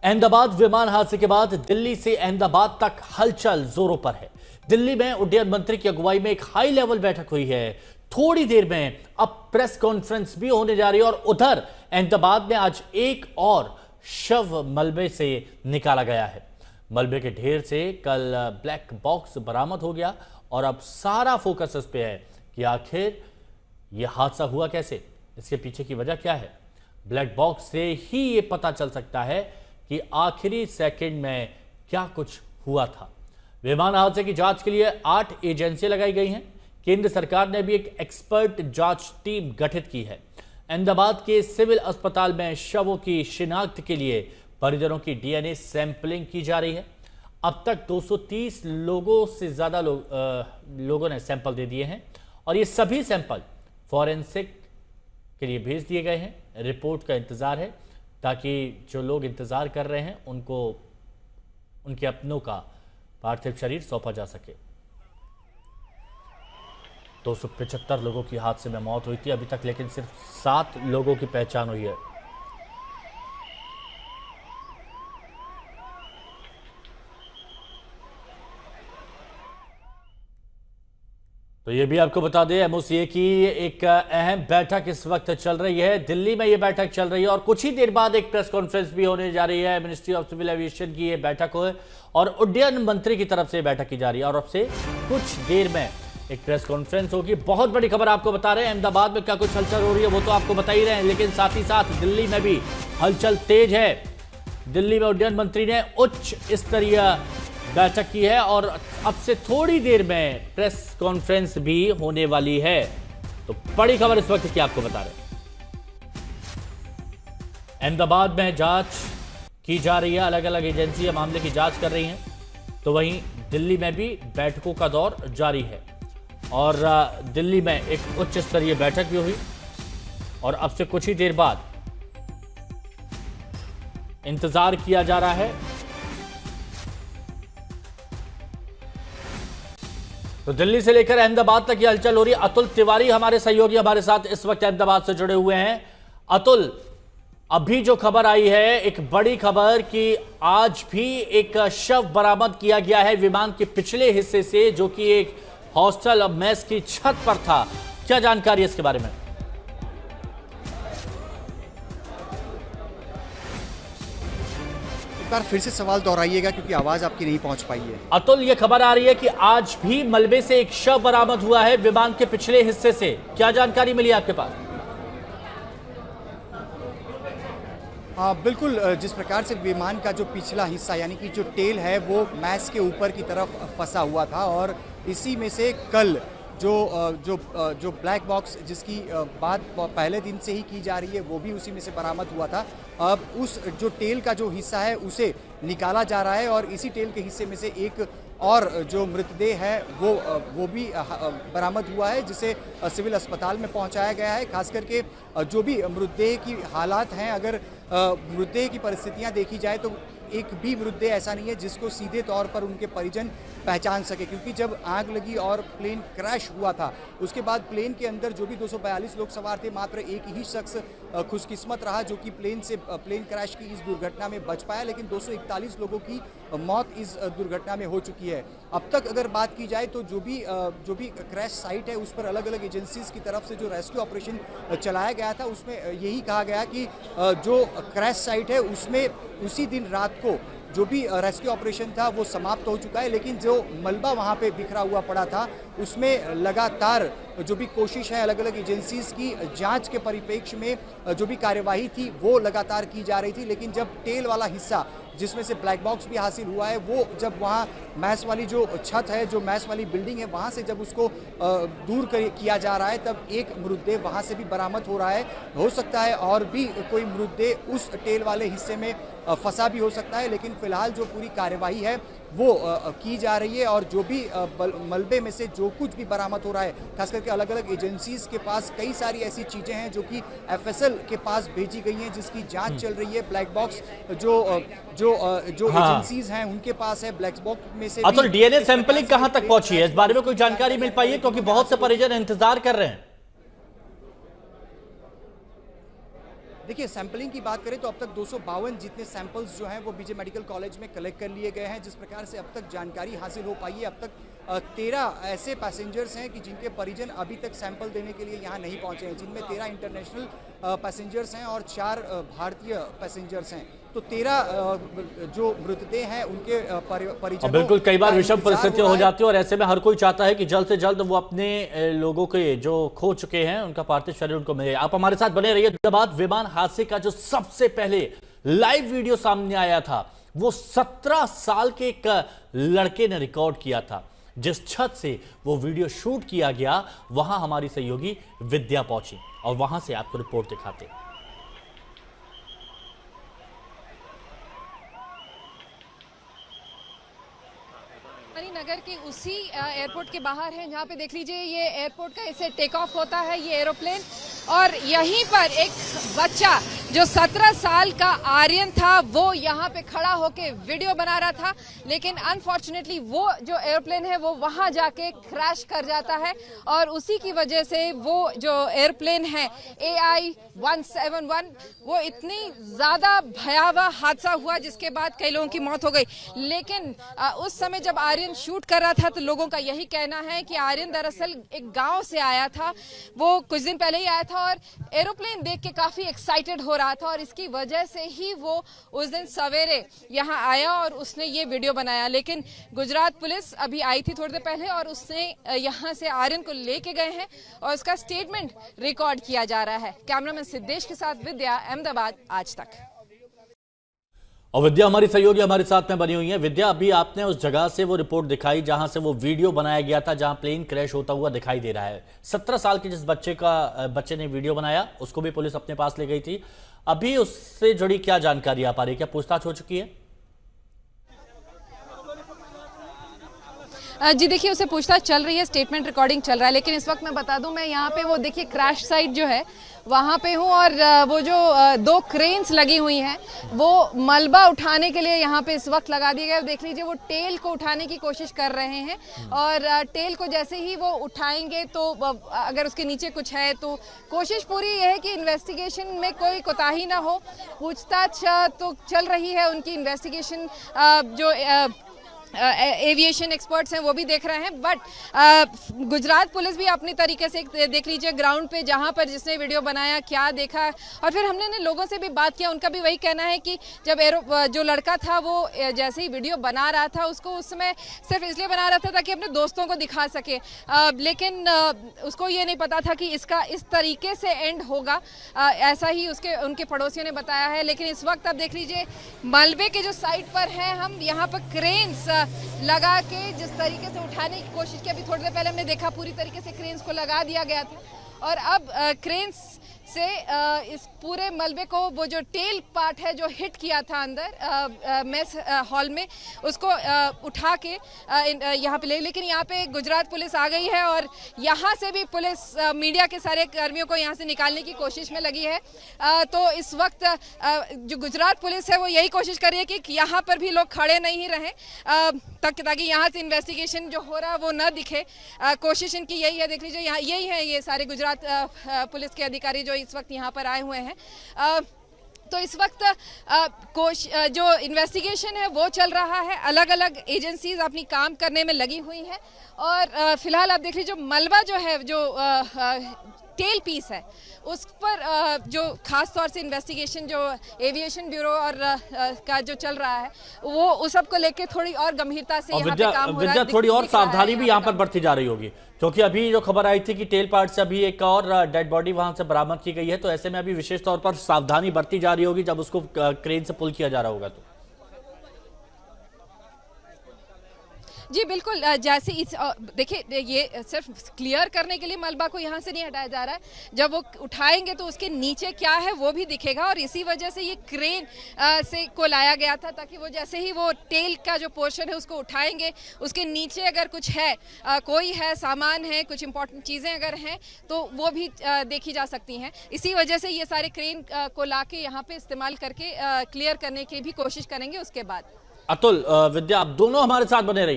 अहमदाबाद विमान हादसे के बाद दिल्ली से अहमदाबाद तक हलचल जोरों पर है। दिल्ली में उड्डयन मंत्री की अगुवाई में एक हाई लेवल बैठक हुई है। थोड़ी देर में अब प्रेस कॉन्फ्रेंस भी होने जा रही है और उधर अहमदाबाद में आज एक और शव मलबे से निकाला गया है। मलबे के ढेर से कल ब्लैक बॉक्स बरामद हो गया और अब सारा फोकस इस पे है कि आखिर यह हादसा हुआ कैसे, इसके पीछे की वजह क्या है। ब्लैक बॉक्स से ही ये पता चल सकता है कि आखिरी सेकंड में क्या कुछ हुआ था। विमान हादसे की जांच के लिए 8 एजेंसियां लगाई गई हैं। केंद्र सरकार ने भी एक एक्सपर्ट जांच टीम गठित की है। अहमदाबाद के सिविल अस्पताल में शवों की शिनाख्त के लिए परिजनों की डीएनए सैंपलिंग की जा रही है। अब तक 230 लोगों से ज्यादा लोगों ने सैंपल दे दिए हैं और ये सभी सैंपल फॉरेंसिक के लिए भेज दिए गए हैं। रिपोर्ट का इंतजार है ताकि जो लोग इंतजार कर रहे हैं उनको उनके अपनों का पार्थिव शरीर सौंपा जा सके। 275 लोगों की हादसे में मौत हुई थी अभी तक, लेकिन सिर्फ 7 लोगों की पहचान हुई है। तो ये भी आपको बता दें, एमओसीए की एक अहम बैठक इस वक्त चल रही है। दिल्ली में ये बैठक चल रही है और कुछ ही देर बाद एक प्रेस कॉन्फ्रेंस भी होने जा रही है। मिनिस्ट्री ऑफ सिविल एविएशन की ये बैठक हो और उड्डयन मंत्री की तरफ से बैठक की जा रही है और अब से कुछ देर में एक प्रेस कॉन्फ्रेंस होगी। बहुत बड़ी खबर आपको बता रहे हैं, अहमदाबाद में क्या कुछ हलचल हो रही है वो तो आपको बता ही रहे हैं, लेकिन साथ ही साथ दिल्ली में भी हलचल तेज है। दिल्ली में उड्डयन मंत्री ने उच्च स्तरीय बैठक की है और अब से थोड़ी देर में प्रेस कॉन्फ्रेंस भी होने वाली है। तो बड़ी खबर इस वक्त की आपको बता रहे हैं, अहमदाबाद में जांच की जा रही है, अलग अलग एजेंसियां मामले की जांच कर रही हैं। तो वहीं दिल्ली में भी बैठकों का दौर जारी है और दिल्ली में एक उच्च स्तरीय बैठक भी हुई और अब से कुछ ही देर बाद इंतजार किया जा रहा है। तो दिल्ली से लेकर अहमदाबाद तक ये हलचल हो रही है। अतुल तिवारी हमारे सहयोगी हमारे साथ इस वक्त अहमदाबाद से जुड़े हुए हैं। अतुल, अभी जो खबर आई है, एक बड़ी खबर कि आज भी एक शव बरामद किया गया है विमान के पिछले हिस्से से, जो कि एक हॉस्टल और मेस की छत पर था। क्या जानकारी है इसके बारे में? फिर से सवाल दोहराइएगा क्योंकि आवाज आपकी नहीं पहुंच पाई है। अतुल, ये खबर आ रही है कि आज भी मलबे से एक शव बरामद हुआ है विमान के पिछले हिस्से से। क्या जानकारी मिली आपके पास? हाँ बिल्कुल, जिस प्रकार से विमान का जो पिछला हिस्सा यानी कि जो टेल है वो मैस के ऊपर की तरफ फंसा हुआ था और इसी में से कल जो ब्लैक बॉक्स जिसकी बात पहले दिन से ही की जा रही है वो भी उसी में से बरामद हुआ था। अब उस जो टेल का जो हिस्सा है उसे निकाला जा रहा है और इसी टेल के हिस्से में से एक और जो मृतदेह है वो भी बरामद हुआ है, जिसे सिविल अस्पताल में पहुंचाया गया है। खास करके जो भी मृतदेह की हालात हैं, अगर मृतदेह की परिस्थितियां देखी जाए तो एक भी मृतदेह ऐसा नहीं है जिसको सीधे तौर पर उनके परिजन पहचान सके, क्योंकि जब आग लगी और प्लेन क्रैश हुआ था उसके बाद प्लेन के अंदर जो भी 242 लोग सवार थे, मात्र एक ही शख्स खुशकिस्मत रहा जो कि प्लेन क्रैश की इस दुर्घटना में बच पाया, लेकिन 241 लोगों की मौत इस दुर्घटना में हो चुकी है। अब तक अगर बात की जाए तो जो भी क्रैश साइट है उस पर अलग अलग एजेंसीज की तरफ से जो रेस्क्यू ऑपरेशन चलाया गया था उसमें यही कहा गया कि जो क्रैश साइट है उसमें उसी दिन रात को जो भी रेस्क्यू ऑपरेशन था वो समाप्त हो चुका है, लेकिन जो मलबा वहाँ पे बिखरा हुआ पड़ा था उसमें लगातार जो भी कोशिश है अलग अलग एजेंसीज की जांच के परिप्रेक्ष्य में जो भी कार्यवाही थी वो लगातार की जा रही थी। लेकिन जब टेल वाला हिस्सा जिसमें से ब्लैक बॉक्स भी हासिल हुआ है, वो जब वहाँ मैस वाली जो छत है, जो मैस वाली बिल्डिंग है, वहाँ से जब उसको दूर किया जा रहा है तब एक मृतदेह वहाँ से भी बरामद हो रहा है। हो सकता है और भी कोई मृतदेह उस टेल वाले हिस्से में फंसा भी हो सकता है, लेकिन फिलहाल जो पूरी कार्यवाही है वो की जा रही है और जो भी मलबे में से जो कुछ भी बरामद हो रहा है, खास करके अलग अलग एजेंसीज के पास कई सारी ऐसी चीज़ें हैं जो कि एफएसएल के पास भेजी गई हैं जिसकी जांच चल रही है। ब्लैक बॉक्स जो एजेंसीज हैं उनके पास है। ब्लैक बॉक्स में से अतुल, डीएनए सैंपलिंग कहां तक पहुंची है, इस बारे में कोई जानकारी मिल पाई है? क्योंकि बहुत से परिजन इंतजार कर रहे हैं। देखिए, सैंपलिंग की बात करें तो अब तक 252 जितने सैंपल्स जो हैं वो बीजे मेडिकल कॉलेज में कलेक्ट कर लिए गए हैं। जिस प्रकार से अब तक जानकारी हासिल हो पाई है, अब तक 13 ऐसे पैसेंजर्स हैं कि जिनके परिजन अभी तक सैंपल देने के लिए यहाँ नहीं पहुँचे हैं, जिनमें 13 इंटरनेशनल पैसेंजर्स हैं और 4 भारतीय पैसेंजर्स हैं। तो 13 जो मृतदेह हैं उनके परिजनों बिल्कुल, कई बार का विषम इंतजार परिस्थितियां रहा हो है। जाती है और ऐसे में हर कोई चाहता है कि जल्द से जल्द वो अपने लोगों के जो खो चुके हैं उनका पार्थिव शरीर उनको मिले। आप हमारे साथ बने रहिए। अहमदाबाद विमान हादसे का जो सबसे पहले लाइव वीडियो सामने आया था वो 17 साल के एक लड़के ने रिकॉर्ड किया था। जिस छत से वो वीडियो शूट किया गया वहां हमारी सहयोगी विद्या पहुंची और वहां से आपको रिपोर्ट दिखाते हैं। नगर के उसी एयरपोर्ट के बाहर है जहाँ पे देख लीजिए ये एयरपोर्ट का इसे टेक ऑफ होता है ये एरोप्लेन, और यहीं पर एक बच्चा जो 17 साल का आर्यन था वो यहाँ पे खड़ा होके वीडियो बना रहा था, लेकिन अनफॉर्चुनेटली वो जो एयरप्लेन है वो वहाँ जाके क्रैश कर जाता है और उसी की वजह से वो जो एयरप्लेन है AI-171 वो इतनी ज़्यादा भयावह हादसा हुआ जिसके बाद कई लोगों की मौत हो गई। लेकिन उस समय जब आर्यन शूट कर रहा था तो लोगों का यही कहना है कि आर्यन दरअसल एक गांव से आया था, वो कुछ दिन पहले ही आया था और एरोप्लेन देख के काफी एक्साइटेड हो रहा था और इसकी वजह से ही वो उस दिन सवेरे यहाँ आया और उसने ये वीडियो बनाया। लेकिन गुजरात पुलिस अभी आई थी थोड़ी देर पहले और उसने यहाँ से आर्यन को लेके गए हैं और उसका स्टेटमेंट रिकॉर्ड किया जा रहा है। कैमरामैन सिद्धेश के साथ विद्या, अहमदाबाद, आज तक। और विद्या हमारी सहयोगी हमारे साथ में बनी हुई है। विद्या, अभी आपने उस जगह से वो रिपोर्ट दिखाई जहां से वो वीडियो बनाया गया था जहां प्लेन क्रैश होता हुआ दिखाई दे रहा है। 17 साल के जिस बच्चे ने वीडियो बनाया उसको भी पुलिस अपने पास ले गई थी। अभी उससे जुड़ी क्या जानकारी आ पा रही है, क्या पूछताछ हो चुकी है? जी देखिए, उसे पूछताछ चल रही है, स्टेटमेंट रिकॉर्डिंग चल रहा है, लेकिन इस वक्त मैं बता दूं मैं यहाँ पे वो देखिए क्रैश साइट जो है वहाँ पे हूँ और वो जो 2 क्रेन्स लगी हुई हैं वो मलबा उठाने के लिए यहाँ पे इस वक्त लगा दिए गए। देख लीजिए वो टेल को उठाने की कोशिश कर रहे हैं और टेल को जैसे ही वो उठाएंगे तो अगर उसके नीचे कुछ है तो कोशिश पूरी ये है कि इन्वेस्टिगेशन में कोई कोताही ना हो। पूछताछ तो चल रही है, उनकी इन्वेस्टिगेशन जो एविएशन एक्सपर्ट्स हैं वो भी देख रहे हैं, बट गुजरात पुलिस भी अपनी तरीके से देख लीजिए ग्राउंड पे जहां पर जिसने वीडियो बनाया क्या देखा। और फिर हमने लोगों से भी बात किया, उनका भी वही कहना है कि जब जो लड़का था वो जैसे ही वीडियो बना रहा था उसको उस समय सिर्फ इसलिए बना रहा था ताकि अपने दोस्तों को दिखा सके, लेकिन उसको ये नहीं पता था कि इसका इस तरीके से एंड होगा। ऐसा ही उनके पड़ोसियों ने बताया है। लेकिन इस वक्त आप देख लीजिए मलबे के जो साइड पर है हम यहाँ पर क्रेन्स लगा के जिस तरीके से उठाने की कोशिश की, अभी थोड़ी देर पहले हमने देखा पूरी तरीके से क्रेन्स को लगा दिया गया था और अब क्रेन्स से इस पूरे मलबे को वो जो टेल पार्ट है जो हिट किया था अंदर मेस हॉल में उसको उठा के यहाँ पे लेकिन यहाँ पे गुजरात पुलिस आ गई है और यहाँ से भी पुलिस मीडिया के सारे कर्मियों को यहाँ से निकालने की कोशिश में लगी है। तो इस वक्त जो गुजरात पुलिस है वो यही कोशिश कर रही है कि यहाँ पर भी लोग खड़े नहीं रहें ताकि यहाँ से इन्वेस्टिगेशन जो हो रहा है वो न दिखे। कोशिश इनकी यही है। देख लीजिए यहाँ यही है, ये सारे गुजरात पुलिस के अधिकारी जो इस वक्त यहाँ पर आए हुए हैं। तो इस वक्त जो इन्वेस्टिगेशन है वो चल रहा है, अलग अलग एजेंसीज अपनी काम करने में लगी हुई हैं और फिलहाल आप देख लीजिए जो मलबा जो है जो टेल पीस है उस पर जो खास तौर से इन्वेस्टिगेशन जो एविएशन ब्यूरो और का जो चल रहा है वो उस सब को लेके थोड़ी और गंभीरता से यहाँ पे काम हो रहा है। थोड़ी और सावधानी भी यहाँ पर बरती जा रही होगी क्योंकि अभी जो खबर आई थी कि टेल पार्ट से अभी एक और डेड बॉडी वहां से बरामद की गई है, तो ऐसे में अभी विशेष तौर पर सावधानी बरती जा रही होगी जब उसको क्रेन से पुल किया जा रहा होगा। तो जी बिल्कुल, जैसे इस देखिए ये सिर्फ क्लियर करने के लिए मलबा को यहाँ से नहीं हटाया जा रहा है, जब वो उठाएंगे तो उसके नीचे क्या है वो भी दिखेगा और इसी वजह से ये क्रेन से को लाया गया था ताकि वो जैसे ही वो टेल का जो पोर्शन है उसको उठाएंगे उसके नीचे अगर कुछ है कोई है सामान है कुछ इंपॉर्टेंट चीज़ें अगर हैं तो वो भी देखी जा सकती हैं। इसी वजह से ये सारे क्रेन को ला के यहाँ पे इस्तेमाल करके क्लियर करने की भी कोशिश करेंगे। उसके बाद अतुल, विद्या, आप दोनों हमारे साथ बने रहिए।